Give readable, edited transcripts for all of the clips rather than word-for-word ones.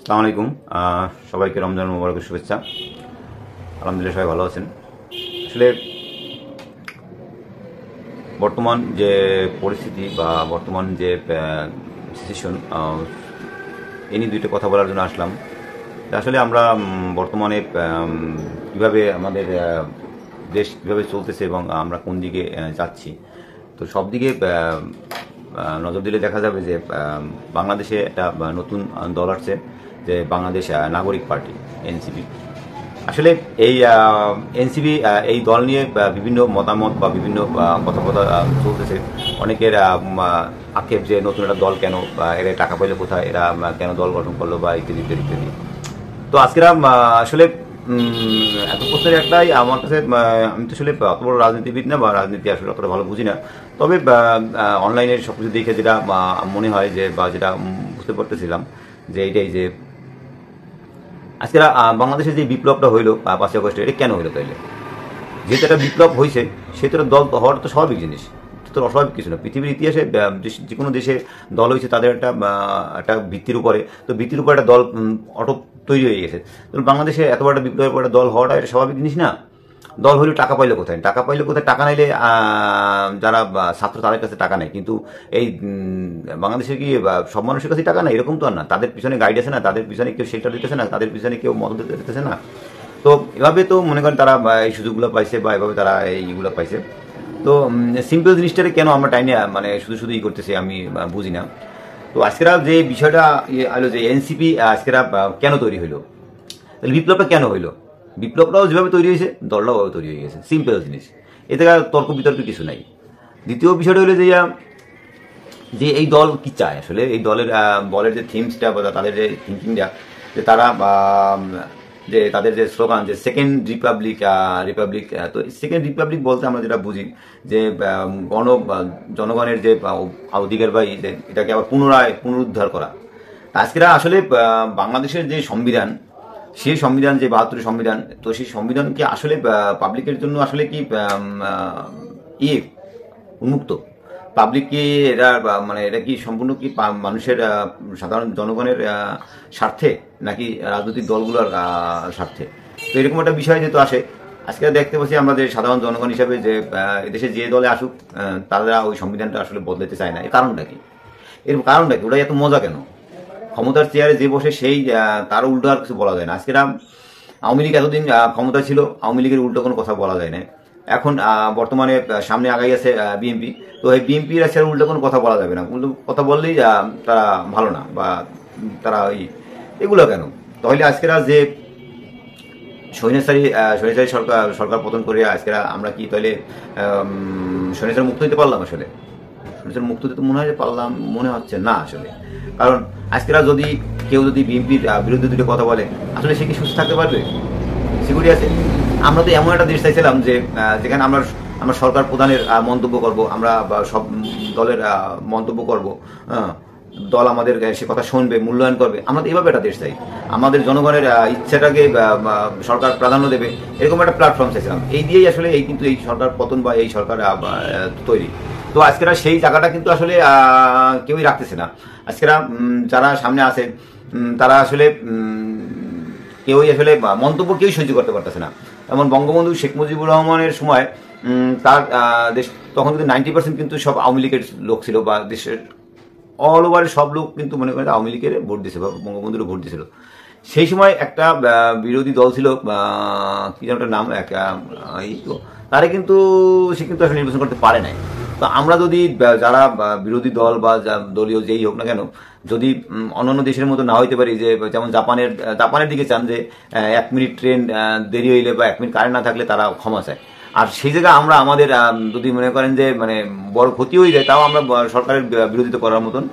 আসসালামু আলাইকুম। সবাইকে রমজান মুবারকের শুভেচ্ছা। আলহামদুলিল্লাহ সবাই ভালো আছেন। আসলে বর্তমান যে পরিস্থিতি বা বর্তমান যে সিচুয়েশন, এ নিয়ে দুইটা কথা বলার জন্য আসলাম। আসলে আমরা বর্তমানে কীভাবে আমাদের দেশ কীভাবে চলতেছে এবং আমরা কোন দিকে যাচ্ছি, তো সব দিকে নজর দিলে দেখা যাবে যে বাংলাদেশে একটা নতুন দল আসছে, যে বাংলাদেশ নাগরিক পার্টি, এনসিপি। আসলে এই এনসিপি এই দল নিয়ে বিভিন্ন মতামত বা বিভিন্ন কথাবার্তা চলতেছে। অনেকের আক্ষেপ যে নতুন একটা দল কেন, এরা টাকা পাইলে কোথায়, এরা কেন দল গঠন করলো, বা ইত্যাদি ইত্যাদি ইত্যাদি। তো আজকেরা আসলে এত প্রশ্নের একটাই আমার কাছে, আমি তো আসলে অত বড় রাজনীতিবিদ না, বা রাজনীতি আসলে অতটা ভালো বুঝি না। তবে অনলাইনে সব কিছু দেখে যেটা মনে হয় যে, বা যেটা বুঝতে পারতেছিলাম যে এইটাই, যে আজকে বাংলাদেশে যে বিপ্লবটা হইলো 5ই আগস্টে, এটা কেন হইলো তাইলে? যেহেতু একটা বিপ্লব হয়েছে, সেহেতু দল হওয়ার তো স্বাভাবিক জিনিস, তো অস্বাভাবিক কিছু না। পৃথিবীর ইতিহাসে যে কোনো দেশে দল হয়েছে তাদের একটা ভিত্তির উপরে, তো ভিত্তির উপরে একটা দল অটো তৈরি হয়ে গেছে। তো বাংলাদেশে এত বড় একটা বিপ্লবের পরে দল হওয়াটা এটা স্বাভাবিক জিনিস না? দল হলে টাকা পাইলে কোথায়, টাকা নাইলে যারা ছাত্র তাদের কাছে টাকা নেয়, কিন্তু এই বাংলাদেশে কি সব মানুষের কাছে টাকা নেই? এরকম তো আর না। তাদের পিছনে গাইড আছে না, তাদের পিছনে কেউ শেল্টার দিতেছে না, তাদের পিছনে কেউ মদত দিতেছে না। তো এভাবে তো মনে করেন তারা এই সুযোগগুলো পাইছে, বা এভাবে তারা এইগুলো পাইছে। তো সিম্পল জিনিসটারে কেন আমরা টাইনে মানে শুধু শুধু করতেছি, আমি বুঝি না। তো আজকেরা যে বিষয়টা হলো যে এনসিপি আজকেরা কেন তৈরি হইলো, তাহলে বিপ্লবটা কেন হইলো? বিপ্লবটাও যেভাবে তৈরি হয়েছে, দলটাও ভাবে তৈরি হয়ে গেছে। সিম্পল জিনিস, এতে তর্ক বিতর্ক কিছু নাই। দ্বিতীয় বিষয়টা হলো যে এই দল কি চায় আসলে, এই দলের যে থিমসটা বা তাদের যে থিঙ্কিংটা, যে তারা যে তাদের যে স্লোগান, যে সেকেন্ড রিপাবলিক, তো সেকেন্ড রিপাবলিক বলতে আমরা যেটা বুঝি যে জনগণের যে অধিকার, বা এটাকে আবার পুনরুদ্ধার করা। আজকেরা আসলে বাংলাদেশের যে সংবিধান, সেই সংবিধান, যে 72 সংবিধান, তো সেই সংবিধান কি আসলে পাবলিকের জন্য আসলে কি উন্মুক্ত? পাবলিক কি এটা মানে এটা কি সম্পূর্ণ কি মানুষের সাধারণ জনগণের স্বার্থে, নাকি রাজনৈতিক দলগুলোর স্বার্থে? তো এরকম একটা বিষয় যেহেতু আসে, আজকে দেখতে পাচ্ছি আমরা যে সাধারণ জনগণ হিসাবে যে এদেশে যে দলে আসুক, তারা ওই সংবিধানটা আসলে বদলাতে চায় না। এর কারণটা কি? ওটা এত মজা কেন? ক্ষমতার চেয়ারে যে বসে সেই তার উল্টো আর কিছু বলা যায় না। আজকে আওয়ামী লীগ এতদিন ক্ষমতা ছিল, আওয়ামী লীগের উল্টো কোনো কথা বলা যায় না। এখন বর্তমানে সামনে আগাই আছে বিএনপি, তো এই বিএনপির আজকে উল্টো কোনো কথা বলা যাবে না। উল্টো কথা বললেই তারা ভালো না, বা তারা এগুলো কেন? তাহলে আজকেরা যে স্বৈরাচারী সরকার পতন করে আজকেরা আমরা কি তাহলে স্বৈরাচার মুক্ত হতে পারলাম? আসলে স্বৈরাচার মুক্ত হতে মনে হয় যে পারলাম, মনে হচ্ছে না আসলে। কারণ আজকেরা কেউ যদি বিএনপির বিরুদ্ধে দুটো কথা বলে, আসলে সে কি সুস্থ থাকতে পারবে? সিকিউরিটি আছে? আমরা তো এমন একটা দেশ চাইছিলাম যে যেখানে আমরা সরকার প্রধানের মন্তব্য করব, আমরা সব দলের মন্তব্য করব, দল আমাদের সে কথা শুনবে, মূল্যায়ন করবে। আমরা তো এভাবে একটা দেশ চাই, আমাদের জনগণের ইচ্ছাটাকে সরকার প্রাধান্য দেবে, এরকম একটা প্ল্যাটফর্ম চাইছিলাম। এই দিয়েই আসলে কিন্তু এই সরকার পতন বা এই সরকার তৈরি। তো আজকেরা সেই জায়গাটা কিন্তু আসলে কেউই রাখতেছে না। আজকেরা যারা সামনে আছে, তারা আসলে কেউই আসলে মন্তব্য কেউই সহ্য করতে পারতেছে না। যেমন বঙ্গবন্ধু শেখ মুজিবুর রহমানের সময় তার দেশ তখন কিন্তু 90% কিন্তু সব আওয়ামী লীগের লোক ছিল, বা দেশের অল ওভারের সব লোক কিন্তু মনে করেন আওয়ামী লীগের ভোট দিয়েছিল, বা বঙ্গবন্ধুরও ভোট দিয়েছিল। সেই সময় একটা বিরোধী দল ছিল, কি যেন একটা নাম, তারা কিন্তু সে কিন্তু আসলে নির্বাচন করতে পারে নাই। তো আমরা যদি যারা বিরোধী দল বা দলীয় যেই হোক না কেন, যদি অন্যান্য দেশের মতো না হইতে পারি, যে যেমন জাপানের দিকে চান যে 1 মিনিট ট্রেন দেরি হইলে বা 1 মিনিট কারেন্ট না থাকলে তারা ক্ষমা চায়। আর সেই জায়গায় আমরা আমাদের যদি মনে করেন যে মানে বড় ক্ষতি হয়ে যায়, তাও আমরা সরকারের বিরোধিতা করার মতন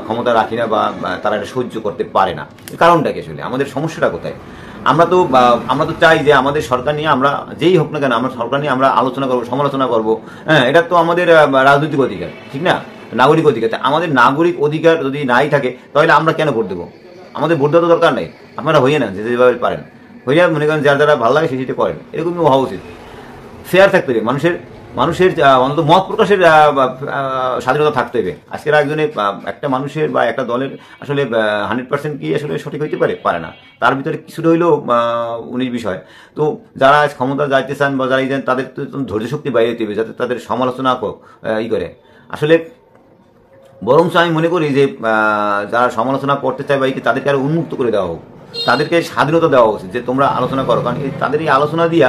ক্ষমতা রাখি না, বা তারা এটা সহ্য করতে পারে না। কারণটা কি আসলে? আমাদের সমস্যাটা কোথায়? আমরা তো চাই যে আমাদের সরকার নিয়ে, আমরা যেই হোক না কেন, আমরা সরকার নিয়ে আমরা আলোচনা করবো, সমালোচনা করবো। হ্যাঁ, এটা তো আমাদের রাজনৈতিক অধিকার, ঠিক না? নাগরিক অধিকার। আমাদের নাগরিক অধিকার যদি নাই থাকে, তাহলে আমরা কেন ভোট দেবো? আমাদের ভোট দেওয়া তো দরকার নেই। আপনারা হইয়ে নেন, যেভাবে পারেন হইয়া, মনে করেন যারা যারা ভালো লাগে সেটা করেন, এরকমই হওয়া উচিত। ফেয়ার থাকতে হবে, মানুষের মানুষের অন্তত মত প্রকাশের স্বাধীনতা থাকতে হবে। আজকের একজনে একটা মানুষের বা একটা দলের আসলে 100% কি আসলে সঠিক হইতে পারে না, তার ভিতরে কিছুটা হইলেও 19 বিষয়। তো যারা ক্ষমতা যাইতে চান বা যারা যান তাদের ধৈর্য শক্তি বাইরে দিতে হবে, যাতে তাদের সমালোচনা করে। আসলে বরঞ্চ আমি মনে করি যে যারা সমালোচনা করতে চায় বা তাদেরকে আরো উন্মুক্ত করে দেওয়া হোক, তাদেরকে স্বাধীনতা দেওয়া উচিত যে তোমরা আলোচনা করো। কারণ তাদের এই আলোচনা দিয়া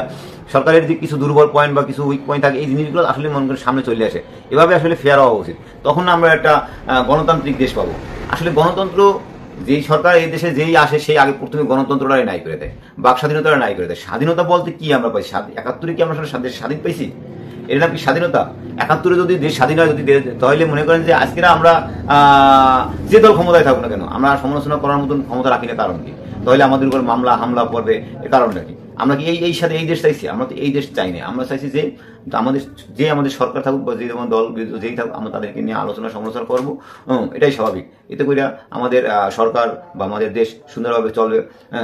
সরকারের যে কিছু দুর্বল পয়েন্ট বা কিছু উইক পয়েন্ট থাকে এই জিনিসগুলো আসলে মনে করেন সামনে চলে আসে। এভাবে আসলে ফেয়ার হওয়া উচিত, তখন আমরা একটা গণতান্ত্রিক দেশ পাবো। আসলে গণতন্ত্র যেই সরকার এই দেশে যেই আসে সেই আগে প্রথমে গণতন্ত্রটাই নাই করে দেয়, বাক স্বাধীনতাটা নাই করে দেয়। স্বাধীনতা বলতে কি আমরা পাই? 71-এ কি আমরা আসলে স্বাধীন পাইছি? এর নাম কি স্বাধীনতা? 71-এ যদি দেশ স্বাধীন হয়, যদি তাহলে মনে করেন যে আজকে আমরা যে দল ক্ষমতায় থাকুক না কেন আমরা সমালোচনা করার মতন ক্ষমতা রাখি না। কারণ কি? তাহলে আমাদের উপর মামলা হামলা পড়বে, এর কারণটা কি? আমরা কি এই সাথে এই দেশ চাইছি? আমরা তো এই দেশ চাই না। আমরা চাইছি যে আমাদের সরকার থাকুক বা যে দল যেই থাকুক আমরা তাদেরকে নিয়ে আলোচনা সমালোচনা করবো। এটাই স্বাভাবিক। এতে করে আমাদের সরকার বা আমাদের দেশ সুন্দরভাবে চলবে,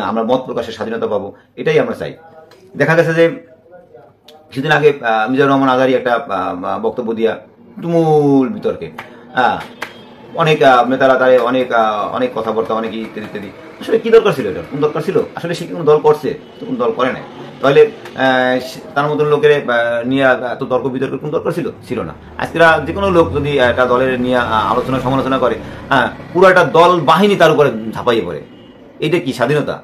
আমরা মত প্রকাশের স্বাধীনতা পাবো, এটাই আমরা চাই। দেখা গেছে যে কিছুদিন আগে মিজানুর রহমান আজারি একটা বক্তব্য দিয়া তুমুল বিতর্কে অনেক নেতারা তারে অনেক কথাবার্তা, অনেক ইত্যাদি ইত্যাদি। আসলে কি দরকার ছিল? এটা কোন দরকার ছিল? আসলে সে কোনো দল করছে? কোন দল করে নাই। তাহলে তার মতন লোকের নিয়ে এত তর্ক বিতর্কের কোন দরকার ছিল না। আজকে যে কোনো লোক যদি একটা দলের নিয়ে আলোচনা সমালোচনা করে, পুরো একটা দল বাহিনী তার উপরে ঝাঁপাইয়ে পড়ে। এইটা কি স্বাধীনতা?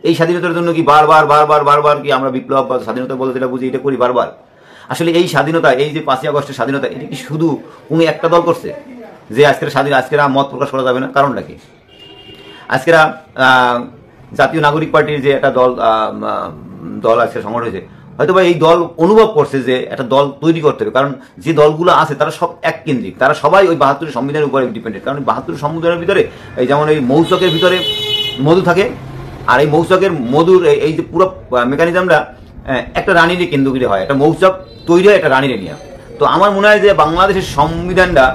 এই স্বাধীনতার জন্য কি বারবার কি আমরা বিপ্লব বা স্বাধীনতা বলতে যেটা বুঝি এটা করি বারবার? আসলে এই স্বাধীনতা, এই যে 5ই আগস্টের স্বাধীনতা, এটা কি শুধু কোনো একটা দল করছে যে আজকের মত প্রকাশ করা যাবে না? কারণটা কি? আজকেরা জাতীয় নাগরিক পার্টির যে একটা দল আজকে সংগঠন হয়েছে, হয়তো বা এই দল অনুভব করছে যে একটা দল তৈরি করতে হবে। কারণ যে দলগুলো আছে তারা সব এক কেন্দ্রিক, তারা সবাই ওই 72 সংবিধানের উপরে ডিপেন্ডেন্ট। কারণ 72 সংবিধানের ভিতরে এই যেমন এই মৌচকের ভিতরে মধু থাকে, আর এই মৌচকের মধুর এই যে পুরো মেকানিজমটা একটা রানীরে কেন্দ্র করে হয়, একটা মৌচক তৈরি হয় একটা রানীরে নিয়ে। তো আমার মনে হয় যে বাংলাদেশের সংবিধানটা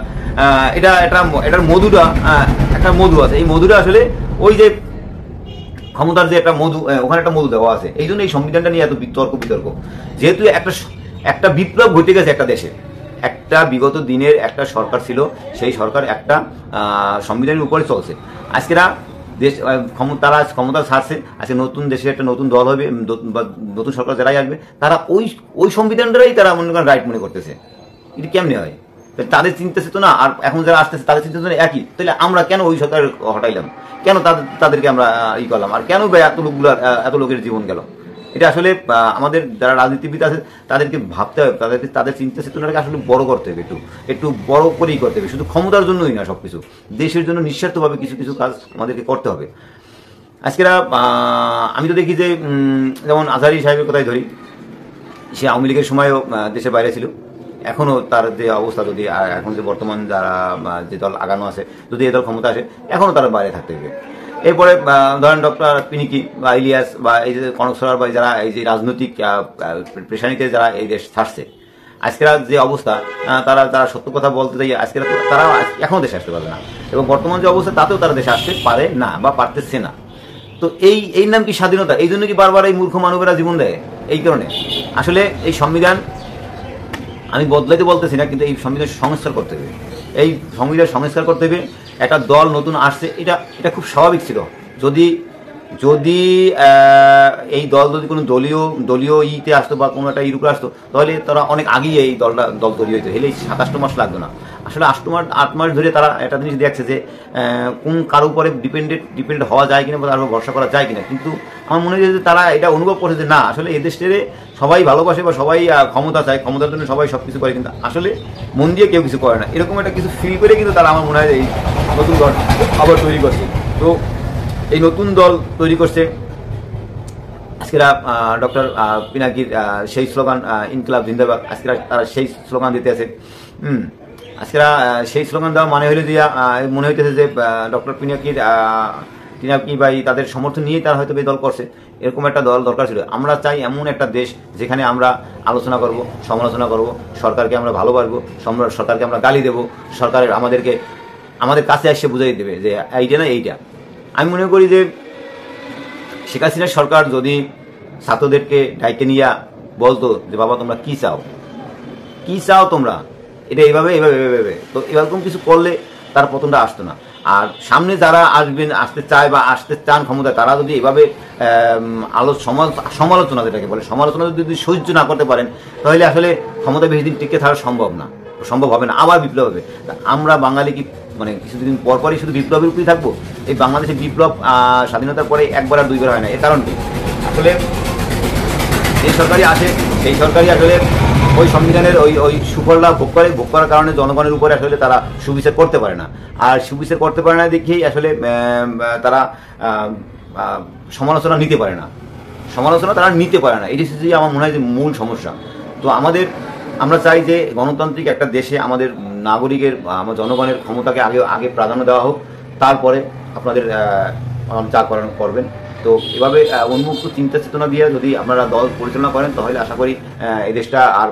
এটার মধুটা একটা মধু আছে। এই মধুটা আসলে ওই যে ক্ষমতার যে একটা মধু, ওখানে একটা মধু দেওয়া আছে। এই জন্য এই সংবিধানটা নিয়ে এত বিতর্ক। যেহেতু একটা বিপ্লব ঘটে গেছে একটা দেশে, একটা বিগত দিনের একটা সরকার ছিল, সেই সরকার একটা সংবিধানের উপরে চলছে। আজকেরা দেশ তারা ক্ষমতা ছাড়ছে, আজকে নতুন দেশে একটা নতুন দল হবে, নতুন সরকার যারাই আসবে তারা ওই সংবিধানটাই তারা মনে করেন রাইট মনে করতেছে। এটা কেমনে হয়? তাদের চিন্তা চেতনা আর এখন যারা আসতেছে তাদের চিন্তা চেতনা একই। তাহলে আমরা কেন ওই সরকার হটাইলাম? কেন তাদেরকে আমরা করলাম? আর কেন এত লোকের জীবন গেল? এটা আসলে আমাদের যারা রাজনীতিবিদ আছে তাদেরকে ভাবতে হবে, তাদের চিন্তা চেতনাটাকে আসলে বড় করতে হবে, একটু বড় করেই করতে হবে। শুধু ক্ষমতার জন্যই না, সবকিছু দেশের জন্য নিঃস্বার্থভাবে কিছু কাজ আমাদেরকে করতে হবে। আজকেরা আমি তো দেখি যে যেমন আজহারি সাহেবের কথাই ধরি, সে আওয়ামী লীগের সময়ও দেশের বাইরে ছিল। এখনো তার যে অবস্থা, যদি এখন যে বর্তমান যারা যে দল আগানো আছে, যদি এই দল ক্ষমতা আসে, এখনো তারা বাইরে থাকতে হবে। এরপরে ধরেন ডক্টর পিনিকি বা ইলিয়াস বা এই যে কনক সরকার বা যারা এই যে রাজনৈতিক পেশানিতে যারা এই দেশ ছাড়ছে, আজকের যে অবস্থা, তারা সত্য কথা বলতে চাই, আজকের তারা এখনো দেশে আসতে পারে না। এবং বর্তমান যে অবস্থা তাতেও তারা দেশে আসতে পারে না বা পারতেছে না। তো এই নাম কি স্বাধীনতা? এই জন্য কি বারবার এই মূর্খ মানবেরা জীবন দেয়? এই কারণে আসলে এই সংবিধান আমি বদলাইতে বলতেছি না, কিন্তু এই সংবিধান সংস্কার করতে হবে। এই সংবিধান সংস্কার করতে হবে। একটা দল নতুন আসছে, এটা খুব স্বাভাবিক ছিল। যদি এই দল যদি কোনো দলীয় ইতে আসতো বা কোনো একটা ইউরোপে আসতো, তাহলে তারা অনেক আগেই এই দল তৈরি হইতো। হলে 27 মাস লাগতো না। আসলে 8 মাস ধরে তারা একটা জিনিস দেখছে যে কোন কারো উপরে ডিপেন্ড হওয়া যায় কিনা বা তার উপর ভরসা করা যায় কিনা। কিন্তু আমার মনে হয় যে তারা এটা অনুভব করছে যে না, আসলে এই দেশে সবাই ভালোবাসে বা সবাই ক্ষমতা চায়, ক্ষমতার জন্য সবাই সবকিছু করে, কিন্তু আসলে মন দিয়ে কেউ কিছু করে না। এরকম একটা কিছু ফিল করে কিন্তু তারা আমার মনে হয় এই নতুন দল আবার তৈরি করছে। তো এই নতুন দল তৈরি করছে আজকেরা ডক্টর পিনাকির সেই স্লোগান ইনকিলাব জিন্দাবাদ, আজকেরা তারা সেই স্লোগান দিতে আছে। আজকেরা সেই স্লোগান দেওয়া মানে হইলে দিয়া মনে হইতেছে যে ডক্টর পিনাকি ভাই তাদের সমর্থন নিয়েই তারা হয়তো এই দল করছে। এরকম একটা দল দরকার ছিল। আমরা চাই এমন একটা দেশ যেখানে আমরা আলোচনা করব, সমালোচনা করব, সরকারকে আমরা ভালোবাসবো, সরকারকে আমরা গালি দেবো, সরকারের আমাদের কাছে এসে বুঝাই দেবে যে এইটা না এইটা। আমি মনে করি যে শেখ হাসিনার সরকার যদি ছাত্রদেরকে ডাইকে নিয়ে বলতো যে বাবা তোমরা কি চাও, কি চাও তোমরা, এটা এইভাবে এইভাবে এইভাবে, তো এরকম কিছু করলে তার পতনটা আসতো না। আর সামনে যারা আসতে চায় বা আসতে চান ক্ষমতা, তারা যদি এভাবে সমালোচনা, যেটাকে বলে সমালোচনা যদি সহ্য না করতে পারেন, তাহলে আসলে ক্ষমতা বেশি দিন টিকে থাকা সম্ভব হবে না। আবার বিপ্লব হবে। আমরা বাঙালি কি মানে কিছুদিন পরপরই শুধু বিপ্লবের উপরেই থাকবো? এই বাংলাদেশে বিপ্লব স্বাধীনতার পরে একবার আর দুইবার হয় না। এর কারণ কি? আসলে এই সরকারই আসে, সেই সরকারই আসলে ওই সংবিধানের ওই সুফলটা ভোগ করার কারণে জনগণের উপরে আসলে তারা সুবিচার করতে পারে না। আর সুবিচার করতে পারে না দেখেই আসলে তারা সমালোচনা নিতে পারে না। এটি হচ্ছে আমার মনে হয় যে মূল সমস্যা। তো আমরা চাই যে গণতান্ত্রিক একটা দেশে আমাদের নাগরিকের, আমার জনগণের ক্ষমতাকে আগে প্রাধান্য দেওয়া হোক, তারপরে আপনাদের যা করবেন। তো এভাবে উন্মুক্ত চিন্তা চেতনা দিয়ে যদি আপনারা দল পরিচালনা করেন, তাহলে আশা করি এই দেশটা আর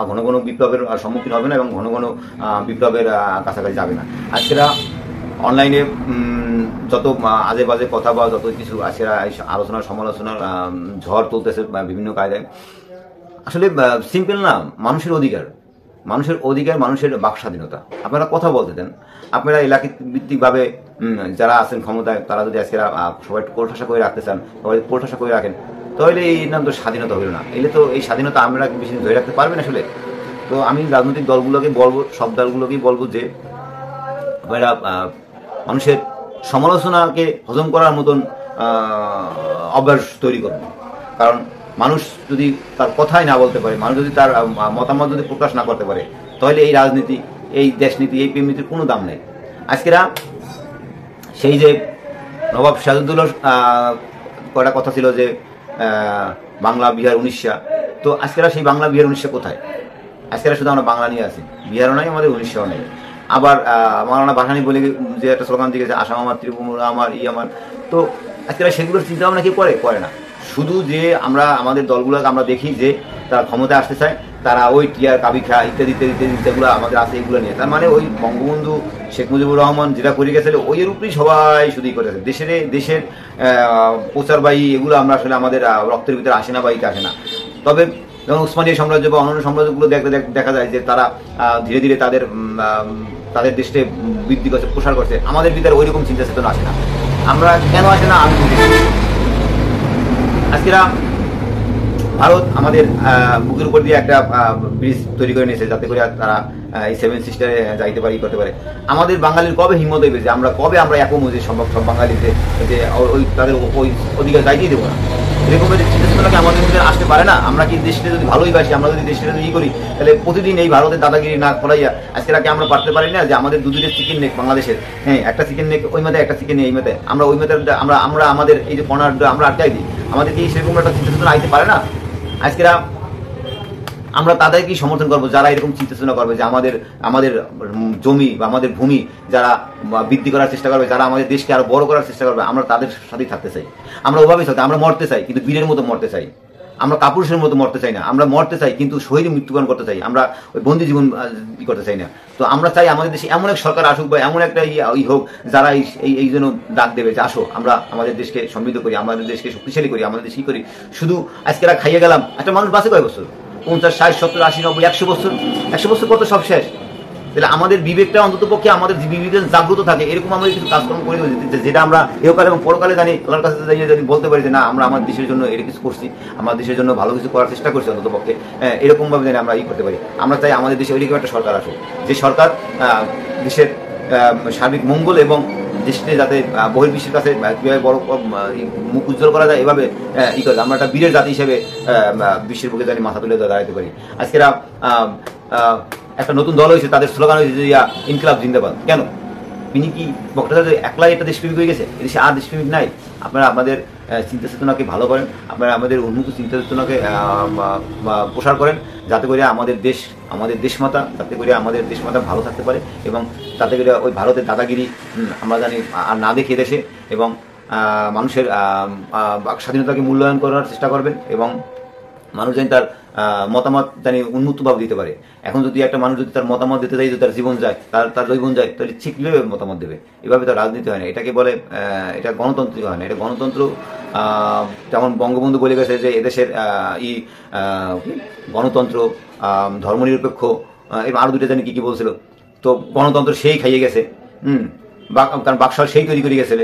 ঘন ঘন বিপ্লবের সম্মুখীন হবে না এবং ঘন ঘন বিপ্লবের কাছাকাছি যাবে না। আজকেরা অনলাইনে যত আজে বাজে কথা বা যত কিছু আজকেরা আলোচনা সমালোচনার ঝড় তুলতেছে বিভিন্ন কায়দায়, আসলে সিম্পল না। মানুষের অধিকার, মানুষের বাক স্বাধীনতা। আপনারা কথা বলতে দেন। আপনারা এলাকা ভিত্তিকভাবে যারা আছেন ক্ষমতায়, তারা যদি আজকে সবাই কোণঠাসা করে রাখতে চান, সবাই কোণঠাসা করে রাখেন, তাহলে এই নাম তো স্বাধীনতা হইল না। এলে তো এই স্বাধীনতা আমরা বেশি দিন ধরে রাখতে পারবেন আসলে। তো আমি রাজনৈতিক দলগুলোকে বলবো, সব দলগুলোকেই বলবো যে আপনারা মানুষের সমালোচনাকে হজম করার মতন অভ্যাস তৈরি করবেন। কারণ মানুষ যদি তার কথাই না বলতে পারে, মানুষ যদি তার মতামত যদি প্রকাশ না করতে পারে, তাহলে এই রাজনীতি, এই দেশনীতি, এই প্রেমনীতির কোনো দাম নেই। আজকেরা সেই যে নবাব সিরাজউদ্দৌলার কয়টা কথা ছিল যে বাংলা বিহার 1900, তো আজকেরা সেই বাংলা বিহার 1900 কোথায়? আজকেরা শুধু আমরা বাংলা নিয়ে আছি, বিহারও নাই, আমাদের 1900 নেই। আবার মাওলানা ভাসানী বলে যে একটা স্লোগান দিয়েছে, আসাম আমার, ত্রিপুরা আমার, আমার। তো আজকেরা সেগুলোর চিন্তা ভাবনা কি করে না। শুধু যে আমরা আমাদের দলগুলোকে আমরা দেখি যে তারা ক্ষমতায় আসতে চায়, তারা ওই টিয়ার কাবিখা ইত্যাদি যেগুলো আমাদের আছে এগুলো নিয়ে, তার মানে ওই বঙ্গবন্ধু শেখ মুজিবুর রহমান যেটা করে গেছিল ওইয়ের উপরেই সবাই শুধুই করেছে। দেশের প্রচারবাহী এগুলো আমরা আসলে আমাদের রক্তের ভিতরে আসে না, বাড়িতে আসে না। তবে যেমন উসমানীয় সাম্রাজ্য বা অন্যান্য সাম্রাজ্যগুলো দেখা যায় যে তারা ধীরে ধীরে তাদের দেশকে বৃদ্ধি করছে, প্রসার করছে। আমাদের ভিতরে ওই রকম চিন্তা চেতনা আসে না। আমরা কেন আসে না আমি আজকেরা ভারত আমাদের বুকের উপর দিয়ে একটা ব্রিজ তৈরি করে নিয়েছে, যাতে করে তারা এই 7 সিস্টারে যাইতে পারি, করতে পারে। আমাদের বাঙালির কবে হিম্মত হইবে যে কবে আমরা একমুজে সম্ভব সব বাঙালিতে যে ওই তাদের ওই অধিকার যাইতেই দেবো না? এরকম চিন্তা চেতনাকে আমাদের মধ্যে আসতে পারে না। আমরা কি দেশটা যদি ভালোই বাসি, আমরা যদি দেশটা যদি করি, তাহলে প্রতিদিন এই ভারতের দাদাগিরি না খোলাইয়া আজকে আমরা পারতে পারি না যে আমাদের দুদিনের চিকেন নেক বাংলাদেশের, হ্যাঁ, একটা চিকেন নেক ওই মধ্যে, একটা চিকেন নেই এই মধ্যে, আমরা ওই মধ্যে আমরা আমাদের এই যে কর্নারটা আমরা আটকাই দিই। আমাদের কি সেরকম একটা চিন্তা চেতনা আইতে পারে না? আজকেরা আমরা তাদেরকে সমর্থন করবো যারা এরকম চিন্তা চেতনা করবে যে আমাদের জমি বা আমাদের ভূমি যারা বৃদ্ধি করার চেষ্টা করবে, যারা আমাদের দেশকে আরো বড় করার চেষ্টা করবে, আমরা তাদের সাথেই থাকতে চাই। আমরা ওভাবেই থাকতে, আমরা মরতে চাই কিন্তু বীরের মতো মরতে চাই। আমরা কাপুরুষের মতো মরতে চাই না, আমরা মরতে চাই কিন্তু শহীদ মৃত্যুবরণ করতে চাই। আমরা ওই বন্দি জীবন করতে চাই না। তো আমরা চাই আমাদের দেশে এমন এক সরকার আসুক বা এমন একটা হোক যারা এই জন্য ডাক দেবে যে আসো আমরা আমাদের দেশকে সমৃদ্ধ করি, আমাদের দেশকে শক্তিশালী করি, আমাদের দেশকে করি। শুধু আজকেরা খাইয়ে গেলাম। একটা মানুষ বাঁচে কয় বছর? 50, 60, 70, 80, 90, 100 বছর। 100 বছর কত সব শেষ। তাহলে আমাদের বিবেকটা অন্তত পক্ষে আমাদের বিবেকের জাগ্রত থাকে, এরকম আমাদের কিছু কাজকর্ম করে যেটা আমরা এহকালে এবং পরকালে জানি, আল্লাহর কাছে যদি বলতে পারি যে না আমরা আমার দেশের জন্য এটা কিছু করছি, আমার দেশের জন্য ভালো কিছু করার চেষ্টা করছি অন্তত পক্ষে, এরকম ভাবে জানি আমরা করতে পারি। আমরা চাই আমাদের দেশে ওইরকম একটা সরকার আসুক, যে সরকার দেশের সার্বিক মঙ্গল এবং দেশকে যাতে বহির্বিশ্বের কাছে কীভাবে বড় মুখ উজ্জ্বল করা যায় এভাবে করে আমরা একটা বীরের জাতি হিসেবে বিশ্বের বুকে জানি মাথা তুলে দাঁড়াতে পারি। আজকেরা একটা নতুন দল হয়েছে, তাদের স্লোগান হয়েছে যে ইনকিলাব জিন্দাবাদ। কেন? তিনি কি বক্তারা একলাই একটা দেশপ্রেমিক হয়ে গেছে? এদেশে আর দেশপ্রেমিক নাই। আপনারা আপনাদের চিন্তা চেতনাকে ভালো করেন, আপনারা আমাদের উন্মুক্ত চিন্তা চেতনাকে প্রসার করেন, যাতে করে আমাদের দেশমাতা, যাতে করে আমাদের দেশমাতা ভালো থাকতে পারে এবং তাতে করে ওই ভারতের দাদাগিরি আমরা জানি আর না দেখে দেশে, এবং মানুষের স্বাধীনতাকে মূল্যায়ন করার চেষ্টা করবেন এবং মানুষ যেন তার মতামত জানি উন্মুক্তভাবে দিতে পারে। এখন যদি একটা মানুষ যদি তার মতামত দিতে যায়, যদি তার জীবন যায়, তার জীবন যায়, তাহলে ঠিক কীভাবে মতামত দেবে? এভাবে তো রাজনীতি হয় না, এটাকে বলে এটা গণতন্ত্র হয় না, এটা গণতন্ত্র। যেমন বঙ্গবন্ধু বলে গেছে যে এদেশের গণতন্ত্র, ধর্মনিরপেক্ষ, এবং আরো দুটো জানি কি বলছিল। তো গণতন্ত্র সেই খাইয়ে গেছে, কারণ বাকশাল সেই তৈরি করে গেছে।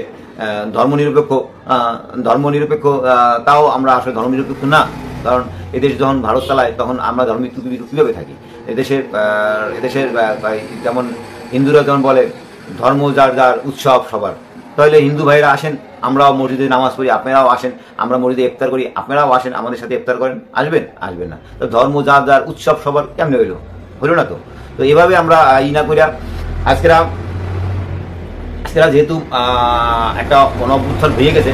ধর্মনিরপেক্ষ তাও আমরা আসলে ধর্মনিরপেক্ষ না, কারণ এদেশ যখন ভারত চালায় তখন আমরা ধর্মিক কীভাবে থাকি? এদেশের যেমন হিন্দুরা যেমন বলে ধর্ম যার যার, উৎসব সবার। তাহলে হিন্দু ভাইরা আসেন, আমরাও মসজিদে নামাজ পড়ি, আপনারাও আসেন, আমরা মসজিদে ইফতার করি, আপনারাও আসেন, আমাদের সাথে ইফতার করেন। আসবেন না? তো ধর্ম যার যার, উৎসব সবার কেমনে হইলো না? তো এভাবে আমরা না করিয়া আজকেরা যেহেতু একটা অভ্যুত্থান হয়ে গেছে,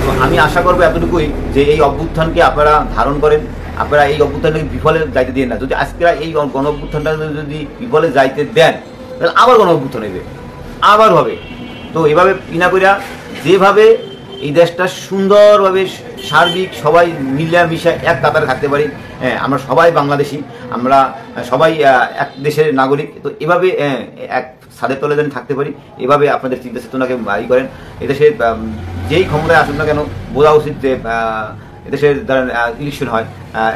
তো আমি আশা করবো এতটুকুই যে এই অভ্যুত্থানকে আপনারা ধারণ করেন, আপনারা এই অভ্যুত্থানকে বিফলে যাইতে দিন না। যদি আজকেরা এই গণ অভ্যুত্থানটা যদি বিফলে যাইতে দেন, তাহলে আবার গণ অভ্যুত্থান হইবে, আবার হবে। তো এভাবে করিয়া যেভাবে এই দেশটা সুন্দরভাবে সার্বিক সবাই মিলামিশা এক কাতারে থাকতে পারি, আমরা সবাই বাংলাদেশি, আমরা সবাই এক দেশের নাগরিক। তো এভাবে এক ছাদের তলে যেন থাকতে পারি, এভাবে আপনাদের চিন্তা চেতনাকে বাড়ি করেন। এদেশে যেই ক্ষমতায় আসুন না কেন, বোঝা উচিত যে এদেশের ধরেন ইলেকশন হয়,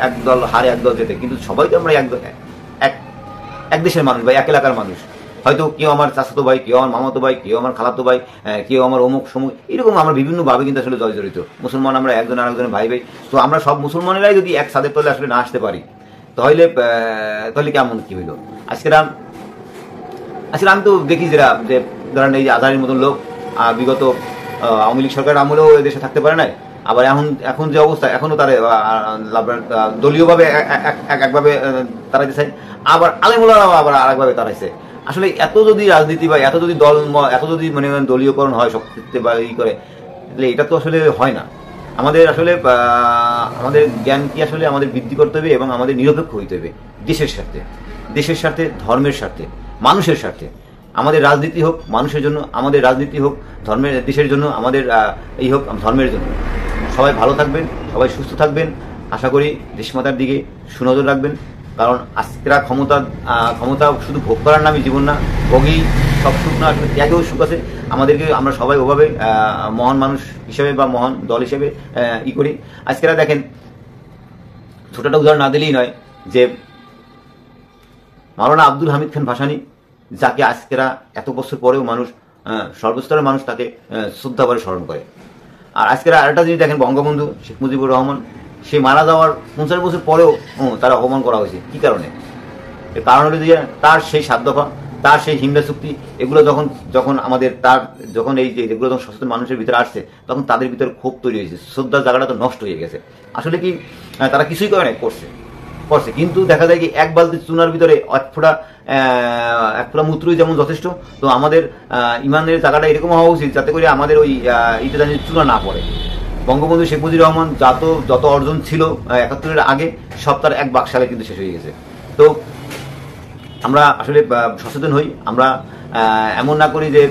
এক দল হারে এক দল যেতে, কিন্তু সবাই তো আমরা এক দেশের মানুষ বা এক এলাকার মানুষ। হয়তো কেউ আমার চাচাতো ভাই, কেউ আমার মামাতো ভাই, কেউ আমার খালাতো ভাই, কেউ আমার অমুক সমুক, এরকম আমরা বিভিন্নভাবে কিন্তু আসলে জড়িত। মুসলমান আমরা একজন আরেকজনের ভাই। তো আমরা সব মুসলমানেরাই যদি এক ছাদের তলে আসলে না আসতে পারি, তাহলে কেমন কি হইল? আসলে আমি তো দেখি যে ধরেন এই যে আজহারের মতন লোক বিগত আওয়ামী লীগ সরকারের আমলেও দেশে থাকতে পারে নাই, আবার এখন যে অবস্থা, এখনো তারা দলীয়ভাবে একভাবে তারাইতে চায়, আবার আলেমুলারাও আবার আরেকভাবে তারাইছে। আসলে এত যদি রাজনীতি বা এত যদি মানে দলীয়করণ হয় সব ক্ষেত্রে বা করে, তাহলে এটা তো আসলে হয় না। আমাদের জ্ঞান কি আসলে আমাদের বৃদ্ধি করতে হবে এবং আমাদের নিরপেক্ষ হইতে হবে দেশের স্বার্থে, ধর্মের স্বার্থে, মানুষের স্বার্থে। আমাদের রাজনীতি হোক মানুষের জন্য, আমাদের রাজনীতি হোক দেশের জন্য, আমাদের এই হোক ধর্মের জন্য। সবাই ভালো থাকবেন, সবাই সুস্থ থাকবেন। আশা করি দেশমাতার দিকে সুনজর রাখবেন, কারণ আজকের ক্ষমতা শুধু ভোগ করার নামই জীবন না, ভোগেই সব সুখ না, আসলে ত্যাগেও সুখ আছে। আমরা সবাই ওভাবে মহান মানুষ হিসেবে বা মহান দল হিসেবে করি। আজকেরা দেখেন, ছোটটা উদাহরণ না দিলেই নয় যে মাওলানা আব্দুল হামিদ খান ভাসানী, যাকে আজকেরা এত বছর পরেও মানুষ, সর্বস্তরের মানুষ তাকে শ্রদ্ধাভরে স্মরণ করে। আর আজকেরা আরেকটা জিনিস দেখেন, বঙ্গবন্ধু শেখ মুজিবুর রহমান, সে মারা যাওয়ার 50 বছর পরেও তারা অপমান করা হয়েছে। কি কারণে? এর কারণ হলো যে তার সেই 7 দফা, তার সেই হিমলা চুক্তি, এগুলো যখন এই যে এগুলো যখন সচেতন মানুষের ভিতরে আসছে, তখন তাদের ভিতরে ক্ষোভ তৈরি হয়েছে, শ্রদ্ধার জায়গাটা তো নষ্ট হয়ে গেছে। আসলে কি তারা কিছুই করে নাই, করছে, কিন্তু দেখা যায় কি এক বালতি চুনার ভিতরে এক ফোঁটা মূত্রই যেমন যথেষ্ট। তো আমাদের ইমানের জায়গাটা এরকম হওয়া উচিত যাতে করে আমাদের ওই এটা জানি চুনা না পড়ে। বঙ্গবন্ধু শেখ মুজিবুর রহমান যত অর্জন ছিল 71-এর আগে, সব তার এক বাকশালে কিন্তু শেষ হয়ে গেছে। তো আমরা আসলে সচেতন হই, আমরা এমন না করি যে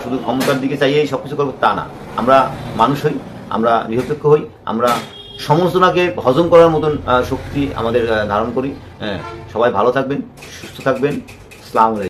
শুধু ক্ষমতার দিকে চাইয়েই সবকিছু করবো, তা না। আমরা মানুষ হই, আমরা নিরপেক্ষ হই, আমরা সমালোচনাকে হজম করার মতন শক্তি আমাদের ধারণ করি। সবাই ভালো থাকবেন, সুস্থ থাকবেন। আসসালামু আলাইকুম।